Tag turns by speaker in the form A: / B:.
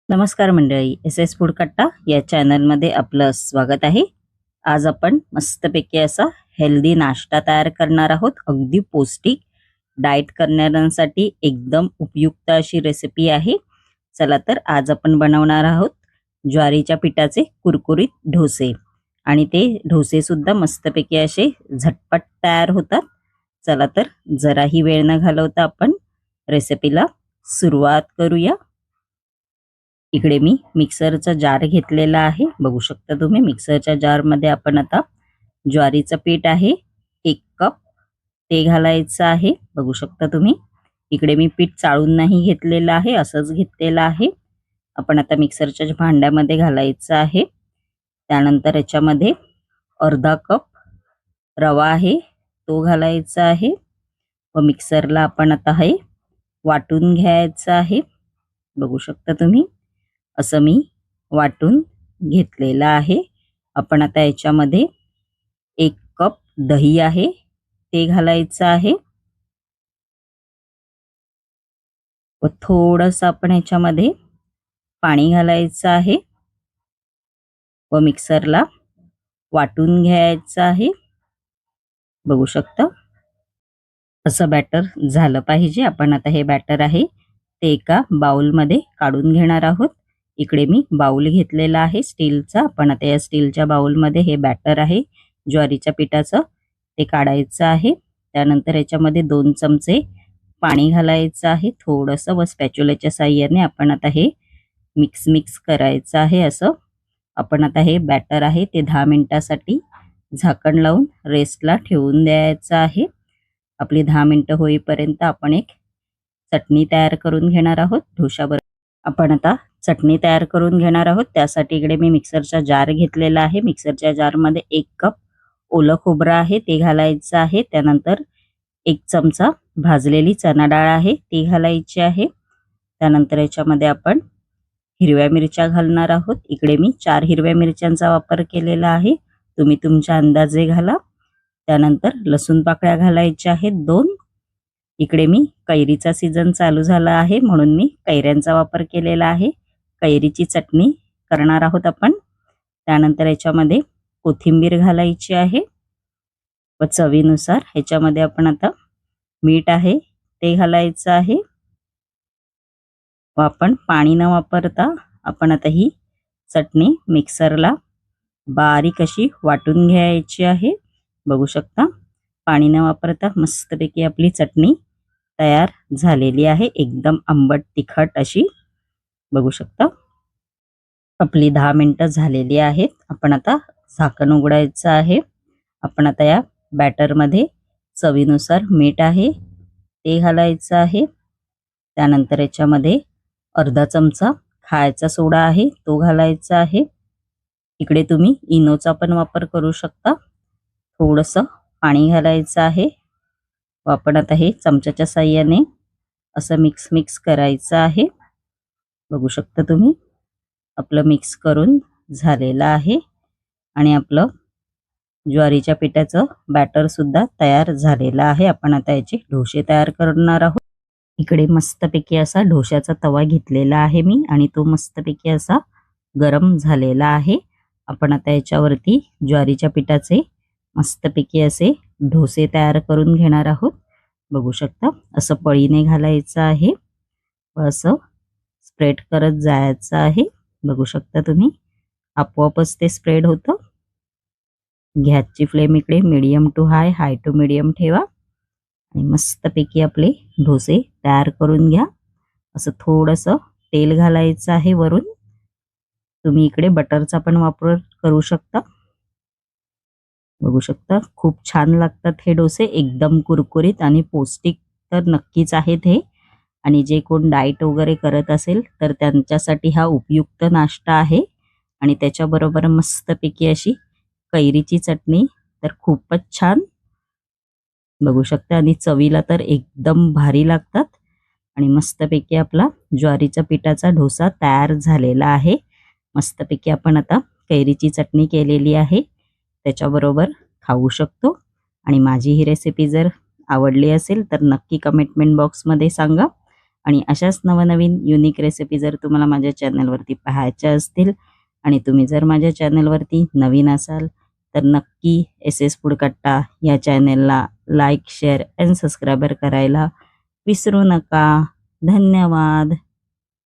A: नमस्कार मंडळी, S S food कट्टा या चॅनलमध्ये आपलं स्वागत आहे. आज आपण मस्तपैकी असा हेल्दी नाश्ता तयार करणार आहोत. अगदी पौष्टिक, डाएट करणाऱ्यांसाठी एकदम उपयुक्त अशी रेसिपी आहे. चला तर आज आपण बनवणार आहोत ज्वारीच्या पिठाचे कुरकुरीत डोसे, आणि ते डोसे सुद्धा मस्तपैकी असे झटपट तयार होतात. चला तर जराही वेळ न घालवता आपण रेसिपीला सुरुवात करूया. इकडे मी मिक्सरचा जार घेतलेला आहे. बघू शकता तुम्ही मिक्सरच्या जार मध्ये आपण आता ज्वारीचं पीठ आहे 1 कप ते घालायचं आहे. बघू शकता तुम्ही इकडे मी पीठ चाळून नाही घेतलेलं आहे, असंच घेतलेलं आहे. आपण आता मिक्सरच्या भांड्यामध्ये घालायचं आहे. त्यानंतर याच्यामध्ये अर्धा कप रवा आहे तो घालायचा आहे व मिक्सरला आपण आता हे वाटून घ्यायचं आहे. बघू शकता तुम्ही असं मी वाटून घेतलेलं आहे. आपण आता याच्यामध्ये 1 कप दही आहे ते घालायचं आहे व थोडंसं आपण याच्यामध्ये पाणी घालायचं आहे व मिक्सरला वाटून घ्यायचं आहे. बघू शकता असं बॅटर झालं पाहिजे. आपण आता हे बॅटर आहे ते एका बाउलमध्ये काढून घेणार आहोत. इकडे मी बाउल घेतलेला आहे स्टीलचा. आपण आता या स्टीलच्या बाउलमध्ये हे बॅटर आहे ज्वारीच्या पिठाचं ते काढायचं आहे. त्यानंतर याच्यामध्ये 2 चमचे पाणी घालायचं आहे थोडंसं व स्पॅच्युलाच्या साहाय्याने आपण आता हे मिक्स करायचं आहे. असं आपण आता हे बॅटर आहे ते 10 मिनिटासाठी झाकण लावून रेस्टला ठेवून द्यायचं आहे. आपली 10 मिनिटं होईपर्यंत आपण एक चटणी तयार करून घेणार आहोत डोशाबरोबर. आपण आता चटणी तयार करून घेणार आहोत. त्यासाठी इकडे मी मिक्सरचा जार घेतलेला आहे. मिक्सरच्या जारमध्ये 1 कप ओलं खोबरं आहे ते घालायचं आहे. त्यानंतर 1 चमचा भाजलेली चणा डाळ आहे ती घालायची आहे. त्यानंतर याच्यामध्ये आपण हिरव्या मिरच्या घालणार आहोत. इकडे मी 4 हिरव्या मिरच्यांचा वापर केलेला आहे, तुम्ही तुमच्या अंदाजे घाला. त्यानंतर लसूण पाकळ्या घालायच्या आहेत 2. इकडे मी कैरीचा सीजन चालू झाला आहे म्हणून मी कैऱ्यांचा वापर केलेला आहे. कैरीची चटणी करणार आहोत आपण. त्यानंतर याच्यामध्ये कोथिंबीर घालायची आहे व चवीनुसार ह्याच्यामध्ये आपण आता मीठ आहे ते घालायचं आहे व आपण पाणी न वापरता आपण आता ही चटणी मिक्सरला बारीक अशी वाटून घ्यायची आहे. बघू शकता पाणी न वापरता मस्तपैकी आपली चटणी तयार झालेली आहे, एकदम आंबट तिखट अशी. बघू शकता आपली 10 मिनिटं झालेली आहेत. आपण आता झाकण उघडायचं आहे. आपण आता या बॅटरमध्ये चवीनुसार मीठ आहे ते घालायचं आहे. त्यानंतर याच्यामध्ये अर्धा चमचा खायचा सोडा आहे तो घालायचा आहे. इकडे तुम्ही इनोचा पण वापर करू शकता. थोडंसं पाणी घालायचं आहे व आपण आता हे चमच्याच्या साहाय्याने असं मिक्स करायचं आहे. बघू शकता तुम्ही आपलं मिक्स करून झालेलं आहे आणि आपलं ज्वारीच्या पिठाचं बॅटर सुद्धा तयार झालेलं आहे. आपण आता याचे डोसे तयार करणार आहोत. इकडे मस्तपैकी असा डोशाचा तवा घेतलेला आहे मी आणि तो मस्तपैकी असा गरम झालेला आहे. आपण आता याच्यावरती ज्वारीच्या पिठाचे मस्तपैकी असे डोसे तयार करून घेणार आहोत. बघू शकता असं पळीने घालायचं आहे व असं स्प्रेड करत जायचं आहे. बघू शकता तुम्ही आपोआपच ते स्प्रेड होतं. गॅसची फ्लेम इकडे medium to high to medium ठेवा आणि मस्तपैकी आपले डोसे तयार करून घ्या. असं थोडंसं तेल घालायचं आहे वरून. तुम्ही इकडे बटरचा पण वापर करू शकता. बघू शकता खूप छान लागतात हे डोसे, एकदम कुरकुरीत आणि पौष्टिक तर नक्कीच आहेत हे. आणि जे कोण डाएट वगैरे करत असेल तर त्यांच्यासाठी हा उपयुक्त नाश्ता आहे. आणि त्याच्याबरोबर मस्तपैकी अशी कैरीची चटणी तर खूपच छान. बघू शकता आणि चवीला तर एकदम भारी लागतात. आणि मस्तपैकी आपला ज्वारीच्या पिठाचा डोसा तयार झालेला आहे. मस्तपैकी आपण आता कैरीची चटणी केलेली आहे त्याच्याबरोबर खाऊ शकतो. आणि माझी ही रेसिपी जर आवडली असेल तर नक्की कमेंट बॉक्समध्ये सांगा आणि अशाच नवनवीन युनिक रेसिपी जर तुम्हाला माझ्या चॅनलवरती पाहायच्या असतील आणि तुम्ही जर माझ्या चॅनलवरती नवीन असाल तर नक्की SS फूड कट्टा या चॅनलला लाईक, शेअर अँड सबस्क्राईबर करायला विसरू नका. धन्यवाद.